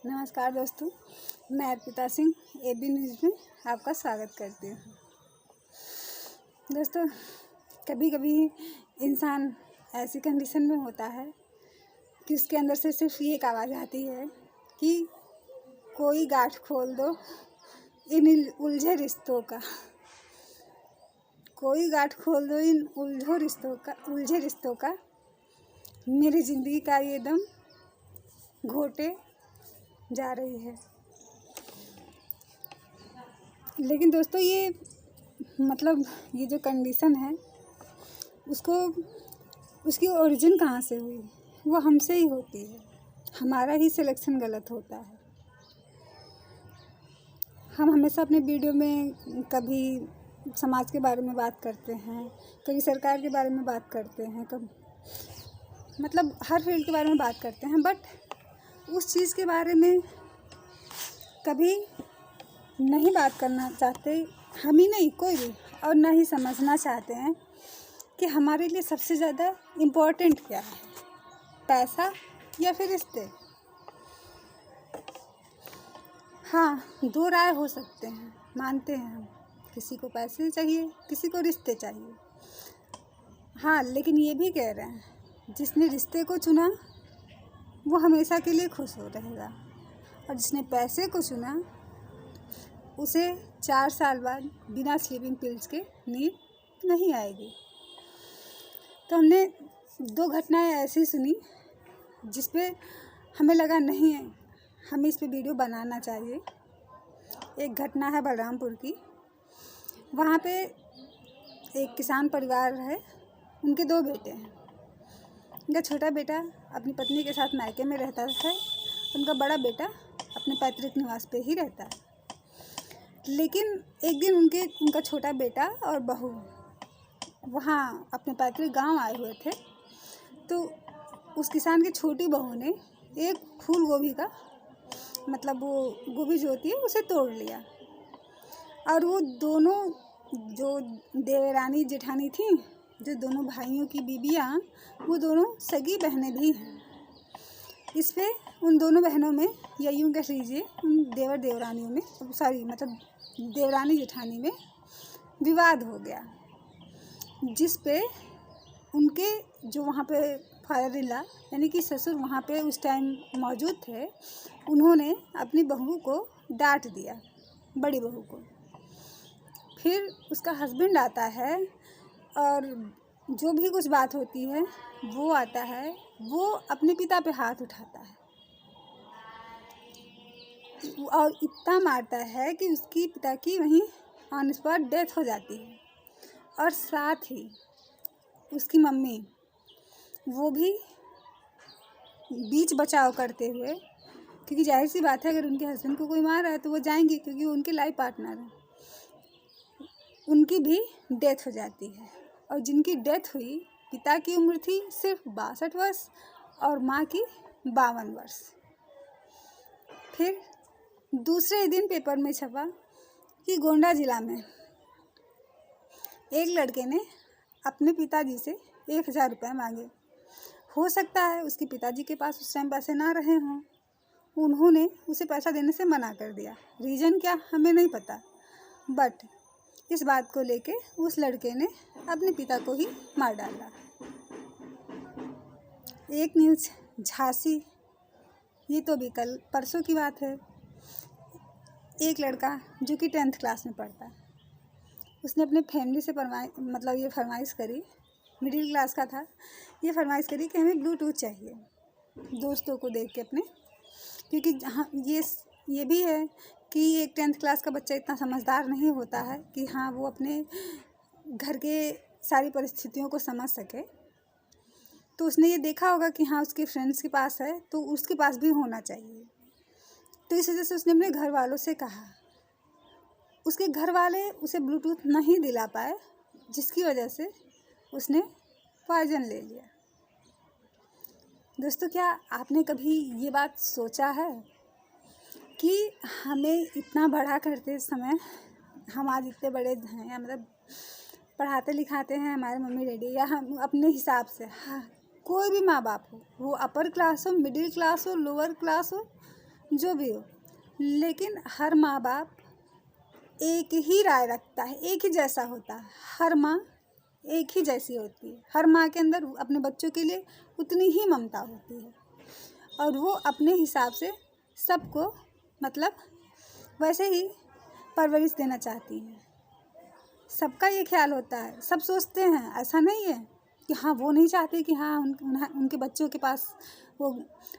नमस्कार दोस्तों, मैं अर्पिता सिंह एबी न्यूज़ में आपका स्वागत करती हूँ। दोस्तों, कभी कभी इंसान ऐसी कंडीशन में होता है कि उसके अंदर से सिर्फ ये एक आवाज़ आती है कि कोई गांठ खोल दो इन उलझे रिश्तों का, कोई गांठ खोल दो इन उलझे रिश्तों का, मेरी ज़िंदगी का ये दम घोटे जा रही है। लेकिन दोस्तों, ये जो कंडीशन है उसकी ओरिजिन कहाँ से हुई? वो हमसे ही होती है। हमारा ही सिलेक्शन गलत होता है। हम हमेशा अपने वीडियो में कभी समाज के बारे में बात करते हैं, कभी सरकार के बारे में बात करते हैं, हर फील्ड के बारे में बात करते हैं, बट उस चीज़ के बारे में कभी नहीं बात करना चाहते, हम ही नहीं, कोई भी, और ना ही समझना चाहते हैं कि हमारे लिए सबसे ज़्यादा इम्पोर्टेंट क्या है, पैसा या फिर रिश्ते। हाँ, दो राय हो सकते हैं, मानते हैं हम, किसी को पैसे चाहिए, किसी को रिश्ते चाहिए। हाँ, लेकिन ये भी कह रहे हैं, जिसने रिश्ते को चुना वो हमेशा के लिए खुश हो रहेगा, और जिसने पैसे को चुना उसे 4 साल बाद बिना स्लीपिंग पिल्स के नींद नहीं आएगी। तो हमने 2 घटनाएं ऐसी सुनी जिस पे हमें लगा नहीं है, हमें इस पे वीडियो बनाना चाहिए। एक घटना है बलरामपुर की। वहाँ पे एक किसान परिवार है, उनके 2 बेटे हैं। उनका छोटा बेटा अपनी पत्नी के साथ मायके में रहता है, उनका बड़ा बेटा अपने पैतृक निवास पे ही रहता है। लेकिन एक दिन उनका छोटा बेटा और बहू वहाँ अपने पैतृक गांव आए हुए थे। तो उस किसान की छोटी बहू ने एक फूल गोभी का वो गोभी जो होती है उसे तोड़ लिया, और वो दोनों जो देवरानी जेठानी थी, जो दोनों भाइयों की बीबियाँ, वो दोनों सगी बहनें भी हैं। इस पे उन दोनों बहनों में, या यूँ कह लीजिए उन देवर देवरानियों में, देवरानी जेठानी में विवाद हो गया, जिस पे उनके जो वहाँ पे फादर इन लॉ यानी कि ससुर वहाँ पे उस टाइम मौजूद थे, उन्होंने अपनी बहू को डांट दिया, बड़ी बहू को। फिर उसका हस्बैंड आता है और जो भी कुछ बात होती है वो आता है, वो अपने पिता पे हाथ उठाता है और इतना मारता है कि उसकी पिता की वहीं ऑन स्पॉट डेथ हो जाती है। और साथ ही उसकी मम्मी, वो भी बीच बचाव करते हुए, क्योंकि जाहिर सी बात है अगर उनके हस्बैंड को कोई मार रहा है तो वो जाएंगी, क्योंकि वो उनके लाइफ पार्टनर हैं। उनकी भी डेथ हो जाती है, और जिनकी डेथ हुई, पिता की उम्र थी सिर्फ 62 वर्ष और माँ की 52 वर्ष। फिर दूसरे दिन पेपर में छपा कि गोंडा जिला में एक लड़के ने अपने पिताजी से 1000 रुपये मांगे। हो सकता है उसके पिताजी के पास उस टाइम पैसे ना रहे हों, उन्होंने उसे पैसा देने से मना कर दिया। रीज़न क्या हमें नहीं पता, बट इस बात को लेके उस लड़के ने अपने पिता को ही मार डाला। एक न्यूज़ झांसी, ये तो भी कल परसों की बात है। एक लड़का जो कि 10th क्लास में पढ़ता है, उसने अपने फैमिली से ये फरमाइश करी, मिडिल क्लास का था, ये फरमाइश करी कि हमें ब्लूटूथ चाहिए दोस्तों को देख के अपने, क्योंकि हाँ ये भी है कि एक 10th क्लास का बच्चा इतना समझदार नहीं होता है कि हाँ वो अपने घर के सारी परिस्थितियों को समझ सके। तो उसने ये देखा होगा कि हाँ उसके फ्रेंड्स के पास है तो उसके पास भी होना चाहिए। तो इस वजह से उसने अपने घर वालों से कहा। उसके घर वाले उसे ब्लूटूथ नहीं दिला पाए, जिसकी वजह से उसने पॉइजन ले लिया। दोस्तों, क्या आपने कभी ये बात सोचा है कि हमें इतना बड़ा करते समय, हम आज इतने बड़े हैं, पढ़ाते लिखाते हैं हमारे मम्मी डैडी, या हम अपने हिसाब से, हाँ कोई भी माँ बाप हो, वो अपर क्लास हो, मिडिल क्लास हो, लोअर क्लास हो, जो भी हो, लेकिन हर माँ बाप एक ही राय रखता है, एक ही जैसा होता है। हर माँ एक ही जैसी होती है। हर माँ के अंदर अपने बच्चों के लिए उतनी ही ममता होती है और वो अपने हिसाब से सबको मतलब वैसे ही परवरिश देना चाहती है। सबका ये ख्याल होता है, सब सोचते हैं, ऐसा नहीं है कि हाँ वो नहीं चाहते कि हाँ उनके बच्चों के पास वो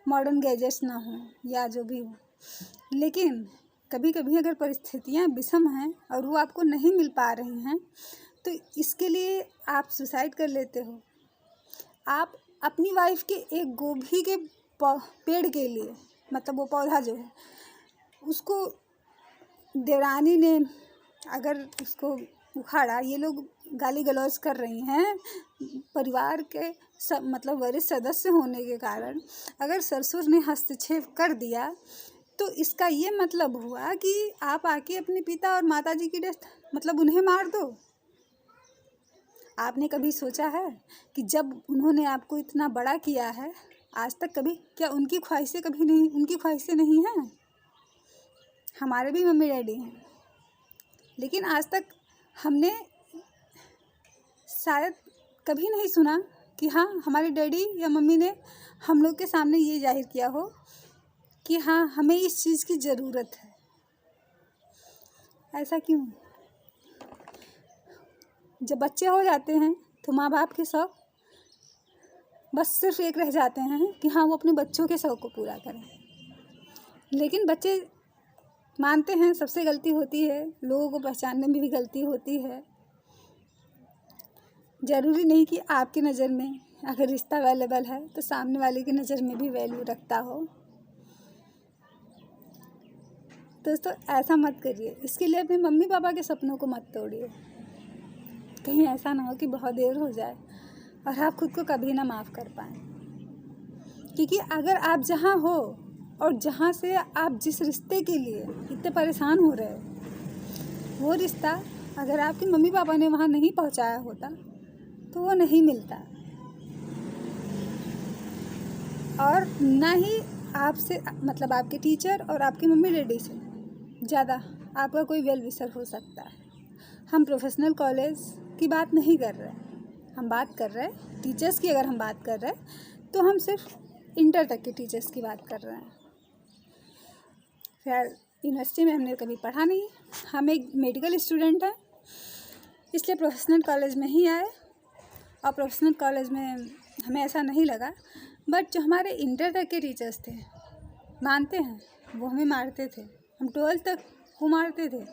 मॉडर्न गैजेट्स ना हो या जो भी हो, लेकिन कभी कभी अगर परिस्थितियाँ विषम हैं और वो आपको नहीं मिल पा रही हैं तो इसके लिए आप सुसाइड कर लेते हो। आप अपनी वाइफ के एक गोभी के पेड़ के लिए मतलब वो पौधा जो है उसको देवरानी ने अगर उसको उखाड़ा, ये लोग गाली गलौज कर रही हैं परिवार के सब मतलब वरिष्ठ सदस्य होने के कारण, अगर ससुर ने हस्तक्षेप कर दिया तो इसका ये मतलब हुआ कि आप आके अपने पिता और माताजी की डेथ मतलब उन्हें मार दो। आपने कभी सोचा है कि जब उन्होंने आपको इतना बड़ा किया है आज तक कभी क्या उनकी ख्वाहिशें कभी नहीं, उनकी ख्वाहिशें नहीं हैं? हमारे भी मम्मी डैडी हैं, लेकिन आज तक हमने शायद कभी नहीं सुना कि हाँ हमारे डैडी या मम्मी ने हम लोग के सामने ये जाहिर किया हो कि हाँ हमें इस चीज़ की ज़रूरत है। ऐसा क्यों? जब बच्चे हो जाते हैं तो माँ बाप के शौक़ बस सिर्फ एक रह जाते हैं कि हाँ वो अपने बच्चों के शौक़ को पूरा करें, लेकिन बच्चे मानते हैं सबसे गलती होती है, लोगों को पहचानने में भी गलती होती है। ज़रूरी नहीं कि आपकी नज़र में अगर रिश्ता अवेलेबल है तो सामने वाले की नज़र में भी वैल्यू रखता हो। दोस्तों ऐसा मत करिए, इसके लिए अपने मम्मी पापा के सपनों को मत तोड़िए। कहीं ऐसा ना हो कि बहुत देर हो जाए और आप खुद को कभी ना माफ़ कर पाएँ, क्योंकि अगर आप जहाँ हो और जहाँ से आप जिस रिश्ते के लिए इतने परेशान हो रहे हो वो रिश्ता अगर आपके मम्मी पापा ने वहाँ नहीं पहुँचाया होता तो वो नहीं मिलता, और ना ही आपसे मतलब आपके टीचर और आपके मम्मी डैडी से ज़्यादा आपका कोई वेल विशर हो सकता है। हम प्रोफेशनल कॉलेज की बात नहीं कर रहे, हम बात कर रहे हैं टीचर्स की। अगर हम बात कर रहे हैं तो हम सिर्फ इंटर तक के टीचर्स की बात कर रहे हैं। फिर यूनिवर्सिटी में हमने कभी पढ़ा नहीं, हम एक मेडिकल स्टूडेंट हैं, इसलिए प्रोफेशनल कॉलेज में ही आए और प्रोफेशनल कॉलेज में हमें ऐसा नहीं लगा। बट जो हमारे इंटर तक के टीचर्स थे, मानते हैं वो हमें मारते थे, हम 12th तक वो मारते थे,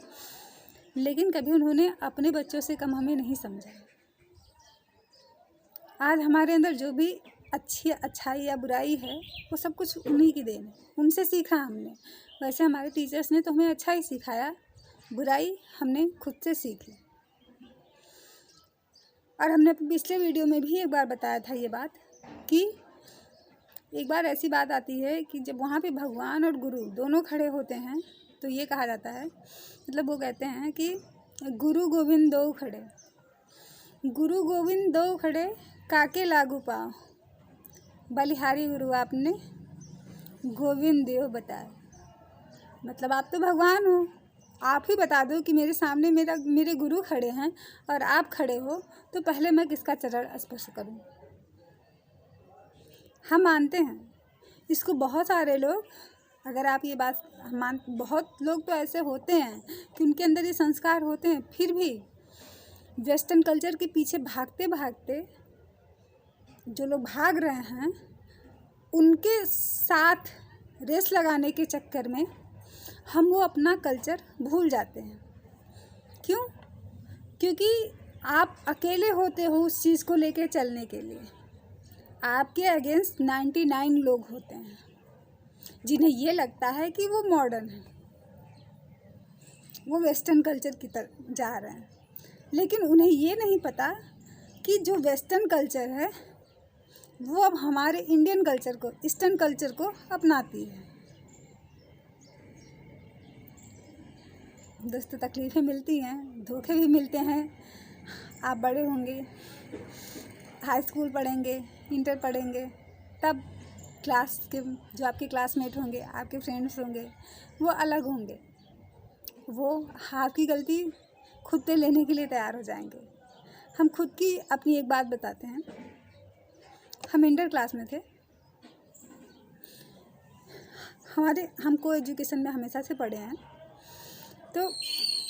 लेकिन कभी उन्होंने अपने बच्चों से कम हमें नहीं समझा। आज हमारे अंदर जो भी अच्छाई या बुराई है वो सब कुछ उन्हीं की देन है, उनसे सीखा हमने। वैसे हमारे टीचर्स ने तो हमें अच्छा ही सिखाया, बुराई हमने खुद से सीखी। और हमने पिछले वीडियो में भी एक बार बताया था ये बात कि एक बार ऐसी बात आती है कि जब वहाँ पे भगवान और गुरु दोनों खड़े होते हैं तो ये कहा जाता है, मतलब वो कहते हैं कि गुरु गोविंद दो खड़े, गुरु गोविंद दो खड़े काके लागू पाओ, बलिहारी गुरु आपने गोविंद देव बताए। मतलब आप तो भगवान हो, आप ही बता दो कि मेरे सामने मेरे गुरु खड़े हैं और आप खड़े हो तो पहले मैं किसका चरण स्पर्श करूं। हम मानते हैं इसको। बहुत सारे लोग, अगर आप ये बात बहुत लोग तो ऐसे होते हैं कि उनके अंदर ये संस्कार होते हैं, फिर भी वेस्टर्न कल्चर के पीछे भागते भागते जो लोग भाग रहे हैं उनके साथ रेस लगाने के चक्कर में हम वो अपना कल्चर भूल जाते हैं। क्यों? क्योंकि आप अकेले होते हो उस चीज़ को लेके चलने के लिए। आपके अगेंस्ट 99 लोग होते हैं जिन्हें ये लगता है कि वो मॉडर्न है, वो वेस्टर्न कल्चर की तरफ जा रहे हैं, लेकिन उन्हें ये नहीं पता कि जो वेस्टर्न कल्चर है वो अब हमारे इंडियन कल्चर को, ईस्टर्न कल्चर को अपनाती है। दोस्तों तकलीफ़ें मिलती हैं, धोखे भी मिलते हैं। आप बड़े होंगे, हाई स्कूल पढ़ेंगे, इंटर पढ़ेंगे, तब क्लास के जो आपके क्लासमेट होंगे, आपके फ्रेंड्स होंगे, वो अलग होंगे। वो आपकी गलती खुद पे लेने के लिए तैयार हो जाएंगे। हम खुद की अपनी एक बात बताते हैं। हम इंटर क्लास में थे। हम को एजुकेशन में हमेशा से पढ़े हैं। तो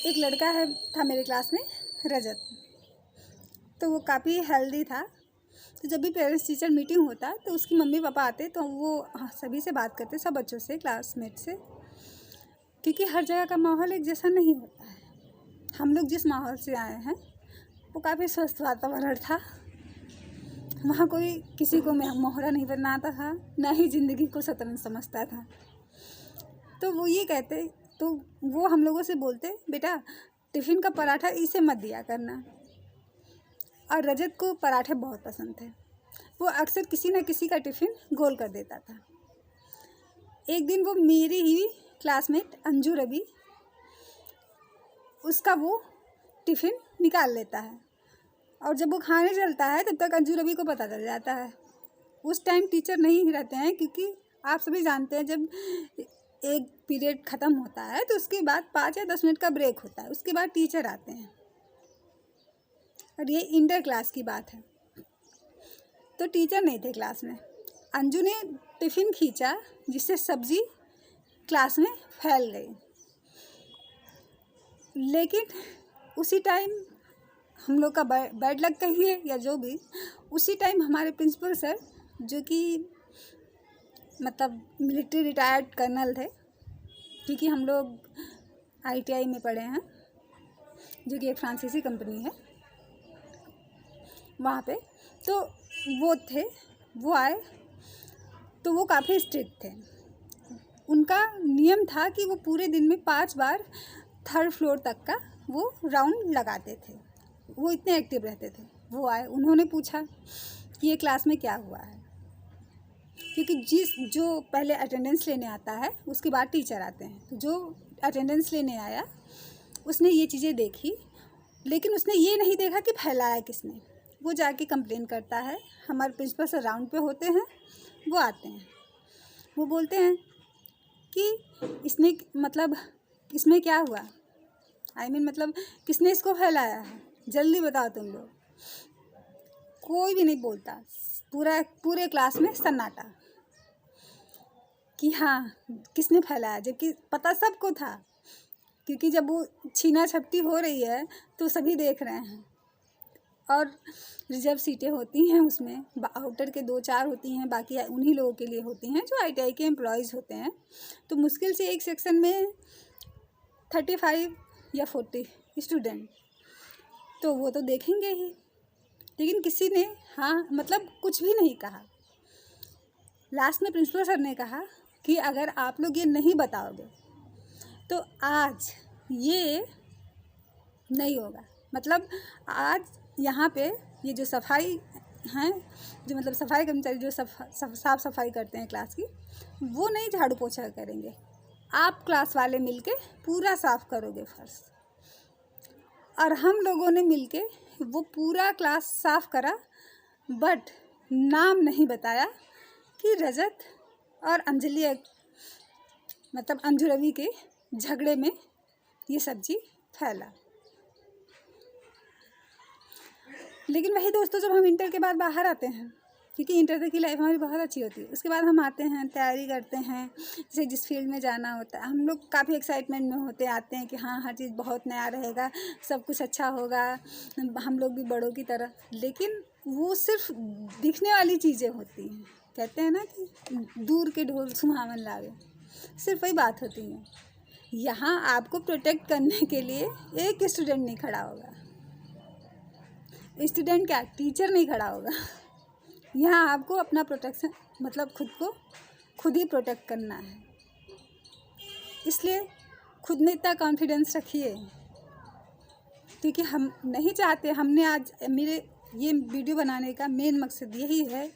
एक लड़का था मेरे क्लास में, रजत। तो वो काफ़ी हेल्दी था। तो जब भी पेरेंट्स टीचर मीटिंग होता तो उसकी मम्मी पापा आते तो वो सभी से बात करते, सब बच्चों से, क्लासमेट से, क्योंकि हर जगह का माहौल एक जैसा नहीं होता है। हम लोग जिस माहौल से आए हैं वो काफ़ी स्वस्थ वातावरण था। वहाँ कोई किसी को मोहरा नहीं बनाता था, ना ही ज़िंदगी को शतरंज समझता था। तो वो ये कहते, तो वो हम लोगों से बोलते, बेटा टिफ़िन का पराठा इसे मत दिया करना। और रजत को पराठे बहुत पसंद थे। वो अक्सर किसी न किसी का टिफ़िन गोल कर देता था। एक दिन वो मेरी ही क्लासमेट अंजू रवि, उसका वो टिफ़िन निकाल लेता है और जब वो खाने चलता है तब तक अंजू रवि को पता चल जाता है। उस टाइम टीचर नहीं रहते हैं, क्योंकि आप सभी जानते हैं जब एक पीरियड ख़त्म होता है तो उसके बाद 5 या 10 मिनट का ब्रेक होता है, उसके बाद टीचर आते हैं। और ये इंटर क्लास की बात है। तो टीचर नहीं थे क्लास में। अंजू ने टिफ़िन खींचा जिससे सब्ज़ी क्लास में फैल गई। लेकिन उसी टाइम हम लोग का बैड लक कहिए या जो भी, उसी टाइम हमारे प्रिंसिपल सर, जो कि मतलब मिलिट्री रिटायर्ड कर्नल थे, क्योंकि हम लोग ITI में पढ़े हैं, जो कि एक फ्रांसीसी कंपनी है वहाँ पे। तो वो आए तो वो काफ़ी स्ट्रिक्ट थे। उनका नियम था कि वो पूरे दिन में 5 बार 3rd फ्लोर तक का वो राउंड लगाते थे। वो इतने एक्टिव रहते थे। वो आए, उन्होंने पूछा कि ये क्लास में क्या हुआ है, क्योंकि जो पहले अटेंडेंस लेने आता है उसके बाद टीचर आते हैं। तो जो अटेंडेंस लेने आया उसने ये चीज़ें देखी, लेकिन उसने ये नहीं देखा कि फैलाया किसने। वो जाके कंप्लेन करता है। हमारे प्रिंसिपल सर राउंड पे होते हैं, वो आते हैं, वो बोलते हैं कि इसने मतलब इसमें क्या हुआ, मतलब किसने इसको फैलाया है, जल्दी बताओ तुम लोग। कोई भी नहीं बोलता। पूरे क्लास में सन्नाटा कि हाँ किसने फैलाया, जबकि पता सबको था, क्योंकि जब वो छीना झपटी हो रही है तो सभी देख रहे हैं। और रिजर्व सीटें होती हैं उसमें, आउटर के 2-4 होती हैं, बाकी उन्हीं लोगों के लिए होती हैं जो ITI के एम्प्लॉयज़ होते हैं। तो मुश्किल से एक सेक्शन में 35 या 40 स्टूडेंट, तो वो तो देखेंगे ही। लेकिन किसी ने मतलब कुछ भी नहीं कहा। लास्ट में प्रिंसिपल सर ने कहा कि अगर आप लोग ये नहीं बताओगे तो आज ये नहीं होगा। मतलब आज यहाँ पे ये जो सफाई हैं, जो मतलब सफाई कर्मचारी जो साफ़ सफाई करते हैं क्लास की, वो नहीं झाड़ू पोछा करेंगे, आप क्लास वाले मिलके पूरा साफ़ करोगे फर्श। और हम लोगों ने मिलके वो पूरा क्लास साफ़ करा, बट नाम नहीं बताया कि रजत और अंजलि मतलब अंजू रवि के झगड़े में ये सब्जी फैला। लेकिन वही दोस्तों, जब हम इंटर के बाद बाहर आते हैं, क्योंकि इंटर तक की लाइफ हमारी बहुत अच्छी होती है, उसके बाद हम आते हैं, तैयारी करते हैं, जैसे जिस फील्ड में जाना होता है, हम लोग काफ़ी एक्साइटमेंट में होते आते हैं कि हाँ हर चीज़ बहुत नया रहेगा, सब कुछ अच्छा होगा, हम लोग भी बड़ों की तरह। लेकिन वो सिर्फ दिखने वाली चीज़ें होती हैं। कहते हैं ना कि दूर के ढोल सुहावन लागे, सिर्फ वही बात होती है। यहाँ आपको प्रोटेक्ट करने के लिए एक स्टूडेंट नहीं खड़ा होगा। स्टूडेंट क्या, टीचर नहीं खड़ा होगा। यहाँ आपको अपना प्रोटेक्शन मतलब खुद को खुद ही प्रोटेक्ट करना है। इसलिए खुद में इतना कॉन्फिडेंस रखिए, क्योंकि हम नहीं चाहते, हमने आज मेरे ये वीडियो बनाने का मेन मकसद यही है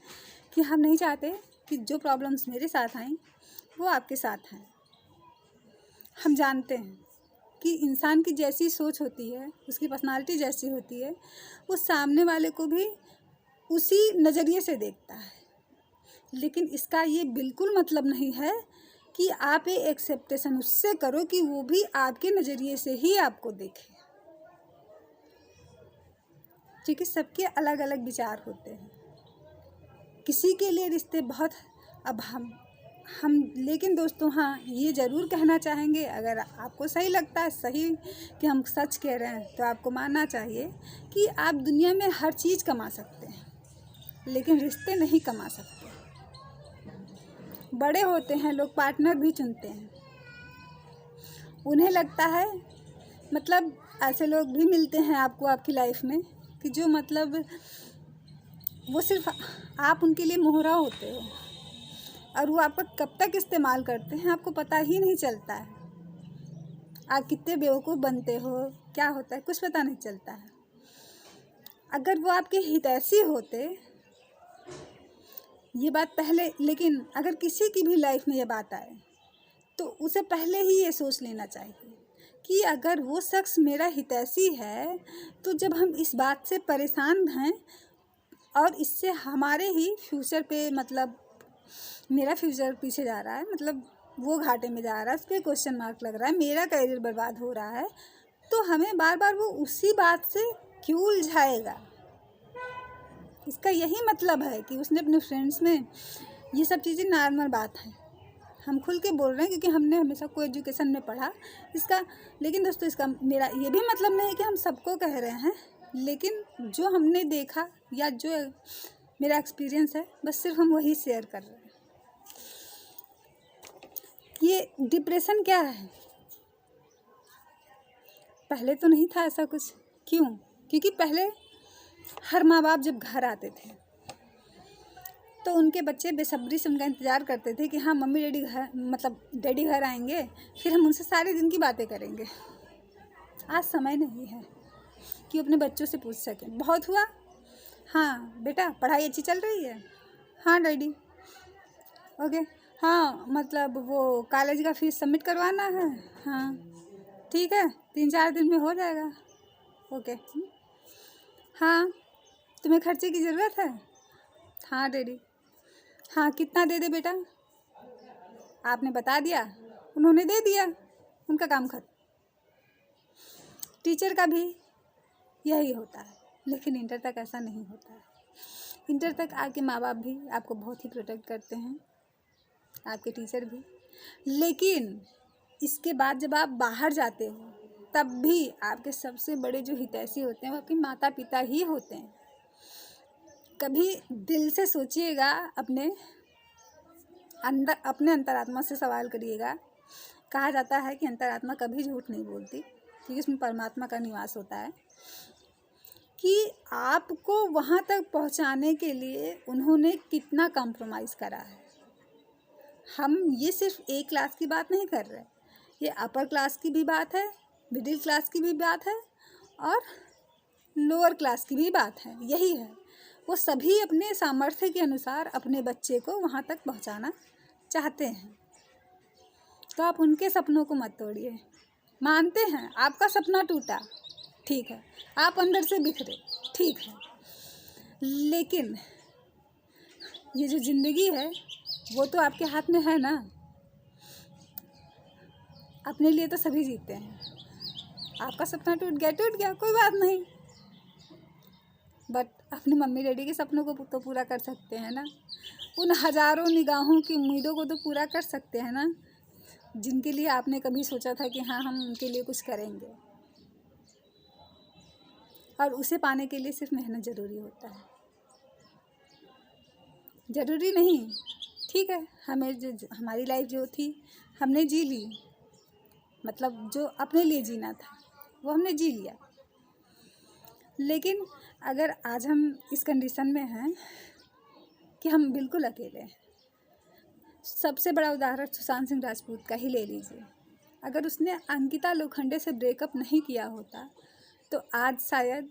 कि हम नहीं चाहते कि जो प्रॉब्लम्स मेरे साथ आई वो आपके साथ आएँ। हम जानते हैं कि इंसान की जैसी सोच होती है, उसकी पर्सनालिटी जैसी होती है, वो सामने वाले को भी उसी नज़रिए से देखता है। लेकिन इसका ये बिल्कुल मतलब नहीं है कि आप ये एक्सेप्टेशन उससे करो कि वो भी आपके नज़रिए से ही आपको देखे, क्योंकि सबके अलग अलग विचार होते हैं। किसी के लिए रिश्ते बहुत, अब हम लेकिन दोस्तों हाँ, ये ज़रूर कहना चाहेंगे, अगर आपको सही लगता है सही कि हम सच कह रहे हैं तो आपको मानना चाहिए कि आप दुनिया में हर चीज़ कमा सकते हैं, लेकिन रिश्ते नहीं कमा सकते। बड़े होते हैं लोग, पार्टनर भी चुनते हैं, उन्हें लगता है, मतलब ऐसे लोग भी मिलते हैं आपको आपकी लाइफ में कि जो मतलब वो सिर्फ आप उनके लिए मोहरा होते हो, और वो आपका कब तक इस्तेमाल करते हैं आपको पता ही नहीं चलता है। आप कितने बेवकूफ़ बनते हो, क्या होता है, कुछ पता नहीं चलता है। अगर वो आपके हितैषी होते, ये बात पहले, लेकिन अगर किसी की भी लाइफ में ये बात आए तो उसे पहले ही ये सोच लेना चाहिए कि अगर वो शख्स मेरा हितैषी है तो जब हम इस बात से परेशान हैं और इससे हमारे ही फ्यूचर पे, मतलब मेरा फ्यूचर पीछे जा रहा है, मतलब वो घाटे में जा रहा है, उस पर क्वेश्चन मार्क लग रहा है, मेरा करियर बर्बाद हो रहा है, तो हमें बार बार वो उसी बात से क्यों उलझाएगा। इसका यही मतलब है कि उसने अपने फ्रेंड्स में ये सब चीज़ें नॉर्मल बात है, हम खुल के बोल रहे हैं क्योंकि हमने हमेशा को एजुकेशन में पढ़ा इसका। लेकिन दोस्तों इसका मेरा ये भी मतलब नहीं है कि हम सबको कह रहे हैं, लेकिन जो हमने देखा या जो मेरा एक्सपीरियंस है बस सिर्फ हम वही शेयर कर रहे हैं। ये डिप्रेशन क्या है, पहले तो नहीं था ऐसा कुछ। क्यों? क्योंकि पहले हर माँ बाप जब घर आते थे तो उनके बच्चे बेसब्री से उनका इंतज़ार करते थे कि हाँ मम्मी डैडी घर, मतलब डैडी घर आएंगे, फिर हम उनसे सारे दिन की बातें करेंगे। आज समय नहीं है कि अपने बच्चों से पूछ सकें, बहुत हुआ, हाँ बेटा पढ़ाई अच्छी चल रही है, हाँ डैडी, ओके, हाँ मतलब वो कॉलेज का फीस सबमिट करवाना है, हाँ ठीक है 3-4 दिन में हो जाएगा, ओके, हाँ तुम्हें खर्चे की ज़रूरत है, हाँ डैडी, हाँ कितना दे दे बेटा, आपने बता दिया, उन्होंने दे दिया, उनका काम खत्म। टीचर का भी यही होता है, लेकिन इंटर तक ऐसा नहीं होता है। इंटर तक आपके माँ बाप भी आपको बहुत ही प्रोटेक्ट करते हैं, आपके टीचर भी, लेकिन इसके बाद जब आप बाहर जाते हो तब भी आपके सबसे बड़े जो हितैषी होते हैं वो आपके माता पिता ही होते हैं। कभी दिल से सोचिएगा, अपने अंतरात्मा से सवाल करिएगा। कहा जाता है कि अंतरात्मा कभी झूठ नहीं बोलती क्योंकि उसमें परमात्मा का निवास होता है, कि आपको वहाँ तक पहुँचाने के लिए उन्होंने कितना कॉम्प्रोमाइज़ करा है। हम ये सिर्फ एक क्लास की बात नहीं कर रहे, ये अपर क्लास की भी बात है, मिडिल क्लास की भी बात है और लोअर क्लास की भी बात है। यही है, वो सभी अपने सामर्थ्य के अनुसार अपने बच्चे को वहाँ तक पहुँचाना चाहते हैं। तो आप उनके सपनों को मत तोड़िए। मानते हैं आपका सपना टूटा, ठीक है, आप अंदर से बिखरे, ठीक है, लेकिन ये जो ज़िंदगी है वो तो आपके हाथ में है ना। अपने लिए तो सभी जीते हैं, आपका सपना टूट गया कोई बात नहीं, बट अपनी मम्मी डैडी के सपनों को तो पूरा कर सकते हैं ना। उन हज़ारों निगाहों की उम्मीदों को तो पूरा कर सकते हैं ना, जिनके लिए आपने कभी सोचा था कि हाँ हम उनके लिए कुछ करेंगे। और उसे पाने के लिए सिर्फ मेहनत ज़रूरी होता है, ज़रूरी नहीं, ठीक है, हमें जो हमारी लाइफ जो थी हमने जी ली, मतलब जो अपने लिए जीना था वो हमने जी लिया। लेकिन अगर आज हम इस कंडीशन में हैं कि हम बिल्कुल अकेले हैं, सबसे बड़ा उदाहरण सुशांत सिंह राजपूत का ही ले लीजिए। अगर उसने अंकिता लोखंडे से ब्रेकअप नहीं किया होता तो आज शायद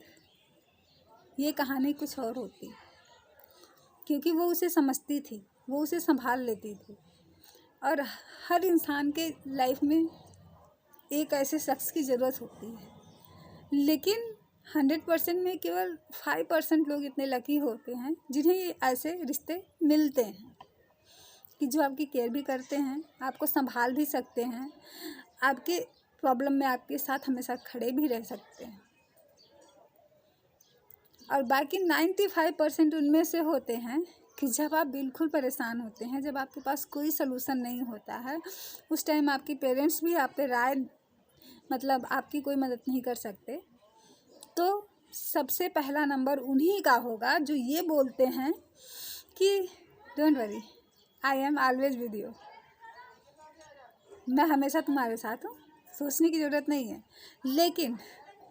ये कहानी कुछ और होती, क्योंकि वो उसे समझती थी, वो उसे संभाल लेती थी। और हर इंसान के लाइफ में एक ऐसे शख्स की ज़रूरत होती है, लेकिन 100% में केवल 5% लोग इतने लकी होते हैं जिन्हें ये ऐसे रिश्ते मिलते हैं। कि जो आपकी केयर भी करते हैं, आपको संभाल भी सकते हैं, आपके प्रॉब्लम में आपके साथ हमेशा खड़े भी रह सकते हैं। और बाकी 95% उनमें से होते हैं कि जब आप बिल्कुल परेशान होते हैं, जब आपके पास कोई सलूशन नहीं होता है, उस टाइम आपके पेरेंट्स भी आप पे राय मतलब आपकी कोई मदद नहीं कर सकते, तो सबसे पहला नंबर उन्हीं का होगा जो ये बोलते हैं कि don't worry, I am always with you. मैं हमेशा तुम्हारे साथ हूँ, सोचने की ज़रूरत नहीं है। लेकिन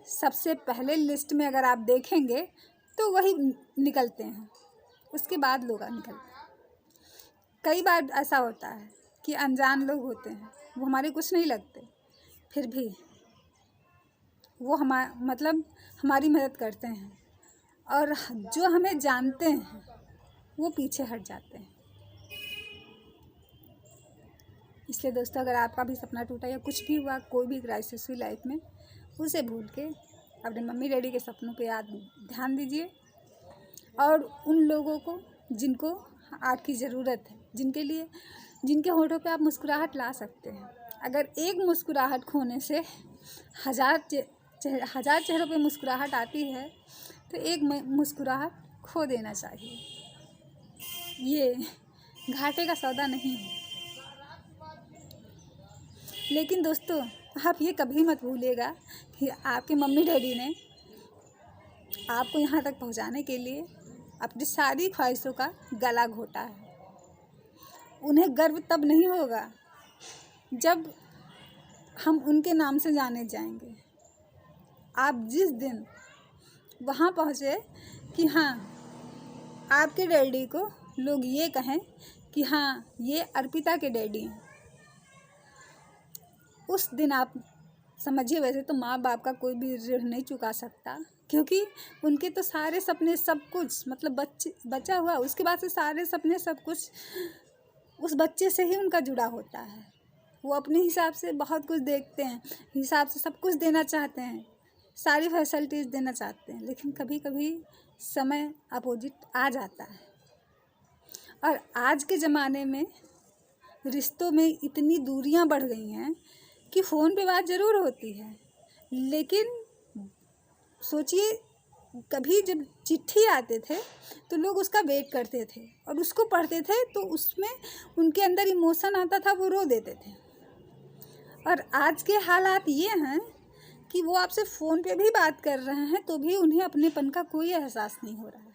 सबसे पहले लिस्ट में अगर आप देखेंगे तो वही निकलते हैं, उसके बाद लोग निकलते हैं। कई बार ऐसा होता है कि अनजान लोग होते हैं, वो हमारे कुछ नहीं लगते, फिर भी वो हमारी मदद करते हैं, और जो हमें जानते हैं वो पीछे हट जाते हैं। इसलिए दोस्तों, अगर आपका भी सपना टूटा या कुछ भी हुआ, कोई भी क्राइसिस हुई लाइफ में, उसे भूल के अपने मम्मी डैडी के सपनों पे ध्यान दीजिए। और उन लोगों को जिनको आपकी ज़रूरत है, जिनके होठों पे आप मुस्कुराहट ला सकते हैं। अगर एक मुस्कुराहट खोने से हज़ार चेहरों पे मुस्कुराहट आती है, तो एक मुस्कुराहट खो देना चाहिए। ये घाटे का सौदा नहीं है। लेकिन दोस्तों, आप ये कभी मत भूलिएगा कि आपके मम्मी डैडी ने आपको यहाँ तक पहुँचाने के लिए अपनी सारी ख्वाहिशों का गला घोटा है। उन्हें गर्व तब नहीं होगा जब हम उनके नाम से जाने जाएंगे। आप जिस दिन वहाँ पहुँचे कि हाँ, आपके डैडी को लोग ये कहें कि हाँ, ये अर्पिता के डैडी हैं, उस दिन आप समझिए। वैसे तो माँ बाप का कोई भी ऋण नहीं चुका सकता, क्योंकि उनके तो सारे सपने सब कुछ बचा हुआ, उसके बाद से सारे सपने सब कुछ उस बच्चे से ही उनका जुड़ा होता है। वो अपने हिसाब से बहुत कुछ देखते हैं, हिसाब से सब कुछ देना चाहते हैं, सारी फैसिलिटीज़ देना चाहते हैं, लेकिन कभी कभी समय अपोजिट आ जाता है। और आज के ज़माने में रिश्तों में इतनी दूरियां बढ़ गई हैं कि फ़ोन पे बात ज़रूर होती है, लेकिन सोचिए, कभी जब चिट्ठी आते थे तो लोग उसका वेट करते थे और उसको पढ़ते थे, तो उसमें उनके अंदर इमोशन आता था, वो रो देते थे। और आज के हालात ये हैं कि वो आपसे फ़ोन पे भी बात कर रहे हैं तो भी उन्हें अपनेपन का कोई एहसास नहीं हो रहा है।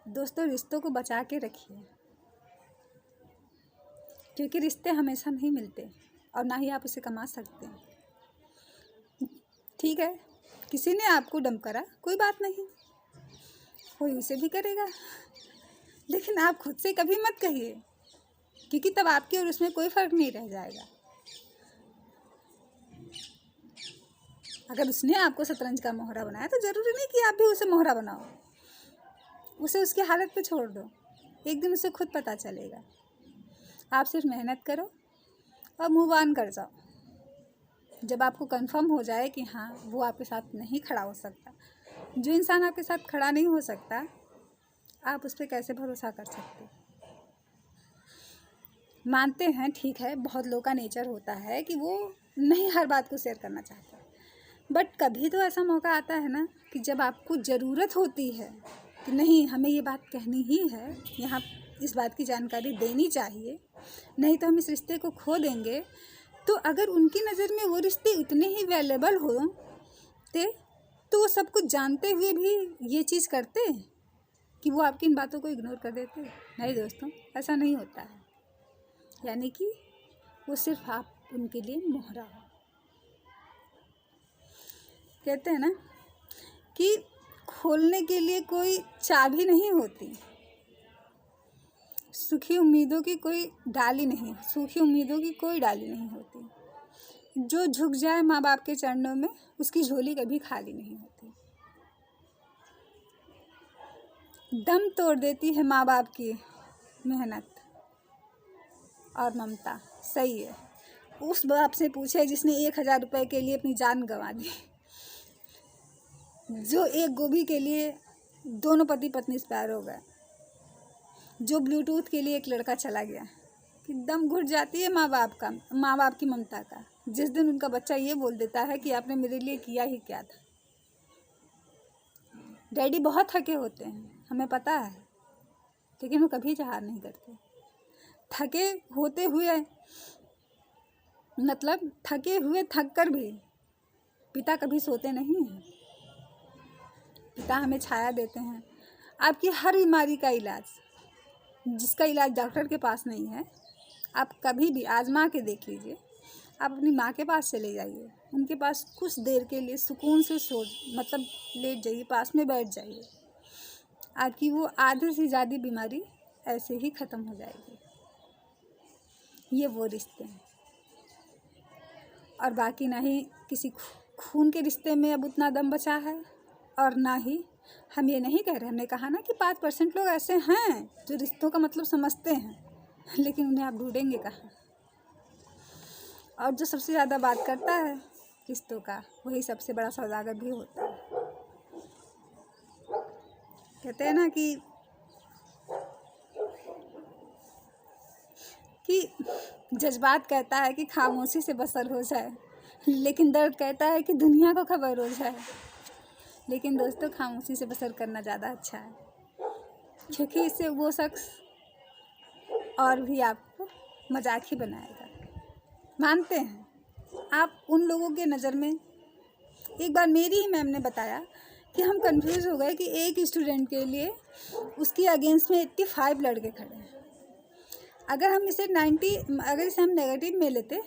दोस्तों, रिश्तों को बचा के रखिए, क्योंकि रिश्ते हमेशा नहीं मिलते और ना ही आप उसे कमा सकते हैं। ठीक है, किसी ने आपको डंप करा, कोई बात नहीं, कोई उसे भी करेगा, लेकिन आप खुद से कभी मत कहिए, क्योंकि तब आपके और उसमें कोई फ़र्क नहीं रह जाएगा। अगर उसने आपको शतरंज का मोहरा बनाया तो ज़रूरी नहीं कि आप भी उसे मोहरा बनाओ। उसे उसकी हालत पे छोड़ दो, एक दिन उसे खुद पता चलेगा। आप सिर्फ मेहनत करो और मूव ऑन कर जाओ। जब आपको कंफर्म हो जाए कि हाँ, वो आपके साथ नहीं खड़ा हो सकता, जो इंसान आपके साथ खड़ा नहीं हो सकता, आप उस पर कैसे भरोसा कर सकते? मानते हैं, ठीक है, बहुत लोगों का नेचर होता है कि वो नहीं हर बात को शेयर करना चाहता, बट कभी तो ऐसा मौका आता है ना कि जब आपको ज़रूरत होती है कि नहीं, हमें ये बात कहनी ही है, यहाँ इस बात की जानकारी देनी चाहिए, नहीं तो हम इस रिश्ते को खो देंगे। तो अगर उनकी नज़र में वो रिश्ते इतने ही वैल्यूएबल होते तो वो सब कुछ जानते हुए भी ये चीज़ करते कि वो आपकी इन बातों को इग्नोर कर देते? नहीं दोस्तों, ऐसा नहीं होता है। यानी कि वो सिर्फ आप उनके लिए मोहरा हो। कहते हैं ना कि खोलने के लिए कोई चाबी नहीं होती, सूखी उम्मीदों की कोई डाली नहीं होती। जो झुक जाए माँ बाप के चरणों में, उसकी झोली कभी खाली नहीं होती। दम तोड़ देती है माँ बाप की मेहनत और ममता। सही है, उस बाप से पूछे जिसने 1000 रुपये के लिए अपनी जान गंवा दी, जो एक गोभी के लिए दोनों पति पत्नी से प्यार हो गया, जो ब्लूटूथ के लिए एक लड़का चला गया, कि दम घुट जाती है माँ बाप की ममता का, जिस दिन उनका बच्चा ये बोल देता है कि आपने मेरे लिए किया ही क्या था। डैडी बहुत थके होते हैं, हमें पता है, लेकिन वो कभी हार नहीं करते। थके होते हुए मतलब थक कर भी पिता कभी सोते नहीं हैं। पिता हमें छाया देते हैं। आपकी हर बीमारी का इलाज, जिसका इलाज डॉक्टर के पास नहीं है, आप कभी भी आजमा के देख लीजिए। आप अपनी माँ के पास चले जाइए, उनके पास कुछ देर के लिए सुकून से लेट जाइए, पास में बैठ जाइए। आपकी वो आधे से ज़्यादा बीमारी ऐसे ही ख़त्म हो जाएगी। ये वो रिश्ते हैं। और बाकी ना ही किसी खून के रिश्ते में अब उतना दम बचा है, और ना ही हम ये नहीं कह रहे, हमने कहा ना कि 5% लोग ऐसे हैं जो रिश्तों का मतलब समझते हैं, लेकिन उन्हें आप ढूंढेंगे कहाँ। और जो सबसे ज़्यादा बात करता है रिश्तों का, वही सबसे बड़ा सौदागर भी होता है। कहते हैं ना कि जज्बात कहता है कि खामोशी से बसर हो जाए, लेकिन दर्द कहता है कि दुनिया को खबर हो जाए। लेकिन दोस्तों, खामोशी से बसर करना ज़्यादा अच्छा है, क्योंकि इससे वो शख्स और भी आपको मजाक ही बनाएगा। मानते हैं आप उन लोगों के नज़र में। एक बार मेरी ही मैम ने बताया कि हम कंफ्यूज हो गए कि एक स्टूडेंट के लिए उसकी अगेंस्ट में 85 लड़के खड़े हैं। अगर हम इसे हम नेगेटिव में लेते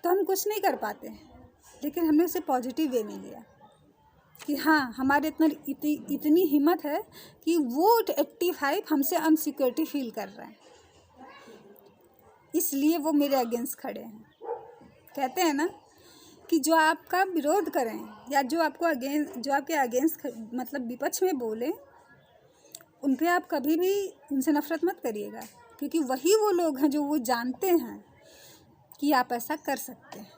तो हम कुछ नहीं कर पाते, लेकिन हमने उसे पॉजिटिव वे में लिया कि हाँ, हमारे इतनी हिम्मत है कि वो 85 हमसे अनसिक्योरिटी फील कर रहे हैं, इसलिए वो मेरे अगेंस्ट खड़े हैं। कहते हैं ना कि जो आपका विरोध करें या जो आपके अगेंस्ट विपक्ष में बोले, उन पे आप कभी भी उनसे नफरत मत करिएगा, क्योंकि वही वो लोग हैं जो वो जानते हैं कि आप ऐसा कर सकते हैं,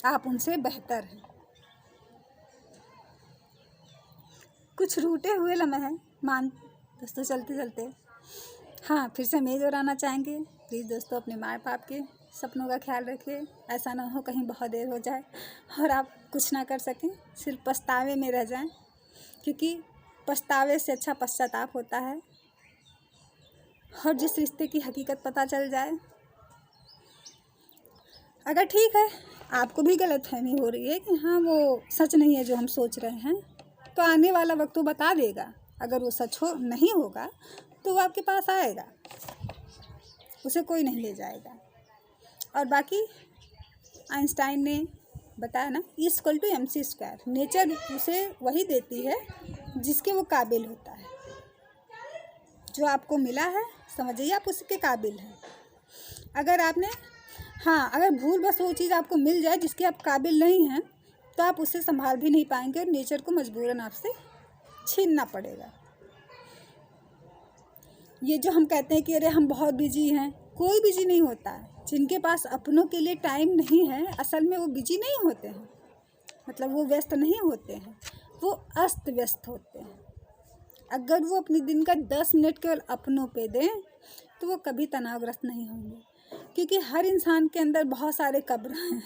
आप उनसे बेहतर हैं। कुछ रूठे हुए लम्हे दोस्तों चलते चलते हाँ, फिर से मैं दोहराना चाहेंगे, प्लीज़ दोस्तों अपने माँ बाप के सपनों का ख्याल रखिए। ऐसा ना हो कहीं बहुत देर हो जाए और आप कुछ ना कर सकें, सिर्फ पछतावे में रह जाएं, क्योंकि पछतावे से अच्छा पश्चाताप होता है। और जिस रिश्ते की हकीकत पता चल जाए, अगर ठीक है आपको भी गलतफहमी हो रही है कि हाँ वो सच नहीं है जो हम सोच रहे हैं, तो आने वाला वक्त तो बता देगा। अगर वो सच नहीं होगा तो वो आपके पास आएगा, उसे कोई नहीं ले जाएगा। और बाकी आइंस्टाइन ने बताया ना, E=mc²। नेचर उसे वही देती है जिसके वो काबिल होता है। जो आपको मिला है समझिए आप उसके काबिल हैं। अगर भूल बस वो चीज़ आपको मिल जाए जिसके आप काबिल नहीं हैं, तो आप उसे संभाल भी नहीं पाएंगे और नेचर को मजबूरन आपसे छीनना पड़ेगा। ये जो हम कहते हैं कि अरे हम बहुत बिजी हैं, कोई बिजी नहीं होता है। जिनके पास अपनों के लिए टाइम नहीं है, असल में वो बिजी नहीं होते हैं, वो व्यस्त नहीं होते हैं, वो अस्त व्यस्त होते हैं। अगर वो अपने दिन का 10 मिनट केवल अपनों पे दें तो वो कभी तनावग्रस्त नहीं होंगे, क्योंकि हर इंसान के अंदर बहुत सारे कब्र हैं।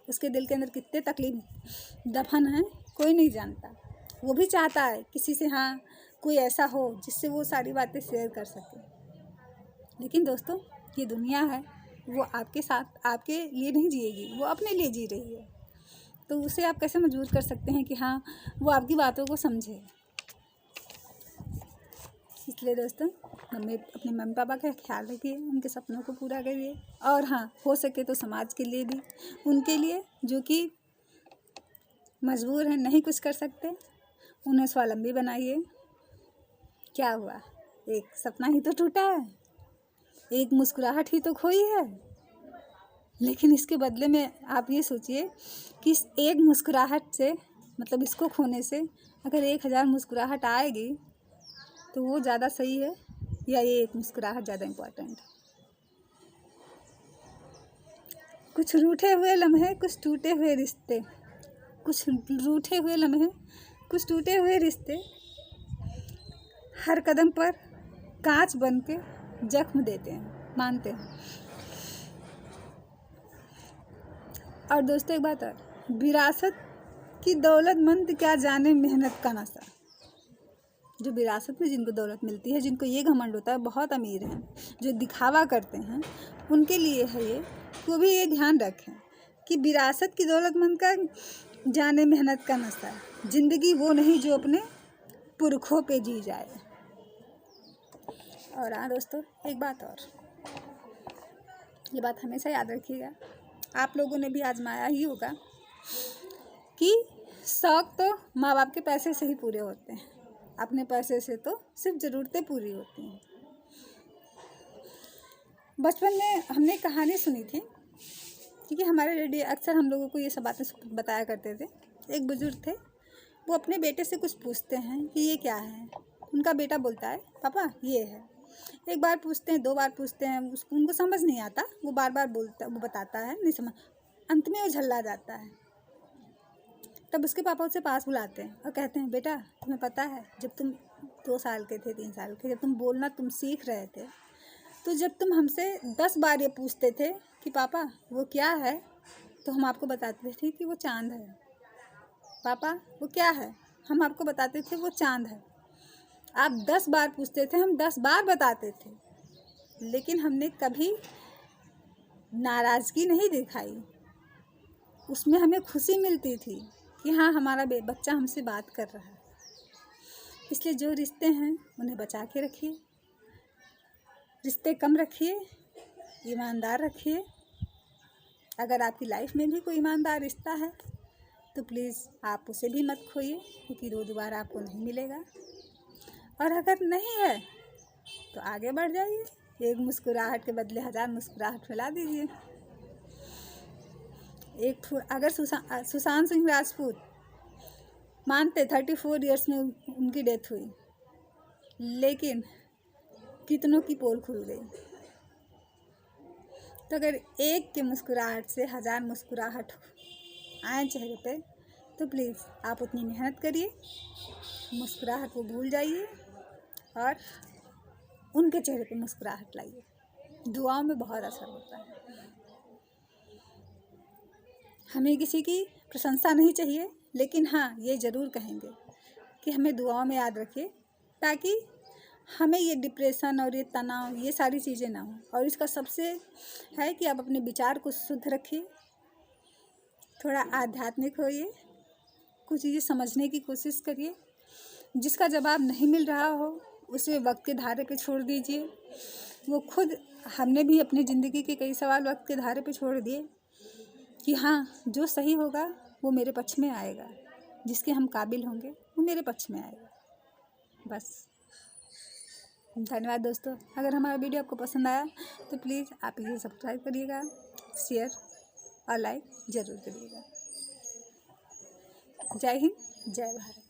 उसके दिल के अंदर कितने तकलीफ दफन हैं कोई नहीं जानता। वो भी चाहता है किसी से कोई ऐसा हो जिससे वो सारी बातें शेयर कर सके। लेकिन दोस्तों, ये दुनिया है, वो आपके साथ आपके लिए नहीं जिएगी, वो अपने लिए जी रही है। तो उसे आप कैसे मजबूर कर सकते हैं कि वो आपकी बातों को समझे। इसलिए दोस्तों, अपने मम्मी पापा का ख्याल रखिए, उनके सपनों को पूरा करिए, और हो सके तो समाज के लिए भी, उनके लिए जो कि मजबूर हैं, नहीं कुछ कर सकते, उन्हें स्वावलंबी बनाइए। क्या हुआ, एक सपना ही तो टूटा है, एक मुस्कुराहट ही तो खोई है, लेकिन इसके बदले में आप ये सोचिए कि इस एक मुस्कुराहट से इसको खोने से अगर 1000 मुस्कुराहट आएगी तो वो ज़्यादा सही है या ये एक मुस्कुराहट ज़्यादा इम्पोर्टेंट है। कुछ रूठे हुए लम्हे, कुछ टूटे हुए रिश्ते, कुछ रूठे हुए लम्हे, कुछ टूटे हुए रिश्ते हर कदम पर कांच बन के जख्म देते हैं, मानते हैं। और दोस्तों एक बात और, विरासत की दौलतमंद क्या जाने मेहनत का नशा। जो विरासत में जिनको दौलत मिलती है, जिनको ये घमंड होता है बहुत अमीर हैं, जो दिखावा करते हैं, उनके लिए है ये, वो भी ये ध्यान रखें कि विरासत की दौलतमंद का जाने मेहनत का नशा। जिंदगी वो नहीं जो अपने पुरखों पे जी जाए। और हाँ दोस्तों एक बात और, ये बात हमेशा याद रखिएगा, आप लोगों ने भी आजमाया ही होगा कि शौक तो माँ बाप के पैसे से ही पूरे होते हैं, अपने पैसे से तो सिर्फ ज़रूरतें पूरी होती हैं। बचपन में हमने एक कहानी सुनी थी, क्योंकि हमारे डैडी अक्सर हम लोगों को ये सब बातें बताया करते थे। एक बुजुर्ग थे, वो अपने बेटे से कुछ पूछते हैं कि ये क्या है। उनका बेटा बोलता है पापा ये है। एक बार पूछते हैं, 2 बार पूछते हैं, उनको समझ नहीं आता, वो बार बार बोलता, वो बताता है, नहीं समझ, अंत में वो झल्ला जाता है। तब उसके पापा उसे पास बुलाते हैं और कहते हैं बेटा तुम्हें पता है जब तुम 2 साल के थे, 3 साल के, जब तुम बोलना तुम सीख रहे थे, तो जब तुम हमसे 10 बार ये पूछते थे कि पापा वो क्या है, तो हम आपको बताते थे कि वो चाँद है। पापा वो क्या है, हम आपको बताते थे वो चाँद है। आप 10 बार पूछते थे, हम 10 बार बताते थे, लेकिन हमने कभी नाराज़गी नहीं दिखाई। उसमें हमें खुशी मिलती थी कि हाँ हमारा बच्चा हमसे बात कर रहा है। इसलिए जो रिश्ते हैं उन्हें बचा के रखिए, रिश्ते कम रखिए, ईमानदार रखिए। अगर आपकी लाइफ में भी कोई ईमानदार रिश्ता है तो प्लीज़ आप उसे भी मत खोइए, क्योंकि वो दोबारा आपको नहीं मिलेगा। और अगर नहीं है तो आगे बढ़ जाइए, एक मुस्कुराहट के बदले 1000 मुस्कुराहट फैला दीजिए। अगर सुशांत सिंह राजपूत मानते 34 इयर्स में उनकी डेथ हुई, लेकिन कितनों की पोल खुल गई। तो अगर एक की मुस्कुराहट से 1000 मुस्कुराहट आए चेहरे पे, तो प्लीज़ आप उतनी मेहनत करिए, मुस्कुराहट को भूल जाइए और उनके चेहरे पे मुस्कुराहट लाइए। दुआओं में बहुत असर होता है। हमें किसी की प्रशंसा नहीं चाहिए, लेकिन हाँ ये ज़रूर कहेंगे कि हमें दुआओं में याद रखिए, ताकि हमें ये डिप्रेशन और ये तनाव, ये सारी चीज़ें ना हो। और इसका सबसे है कि आप अपने विचार को शुद्ध रखिए, थोड़ा आध्यात्मिक होइए, कुछ चीज़ें समझने की कोशिश करिए। जिसका जवाब नहीं मिल रहा हो उसे वक्त के धारे पे छोड़ दीजिए। वो खुद, हमने भी अपनी ज़िंदगी के कई सवाल वक्त के धारे पे छोड़ दिए कि हाँ जो सही होगा वो मेरे पक्ष में आएगा, जिसके हम काबिल होंगे वो मेरे पक्ष में आएगा। बस धन्यवाद दोस्तों। अगर हमारा वीडियो आपको पसंद आया तो प्लीज़ आप इसे सब्सक्राइब करिएगा, शेयर और लाइक ज़रूर करिएगा। जय हिंद, जय भारत।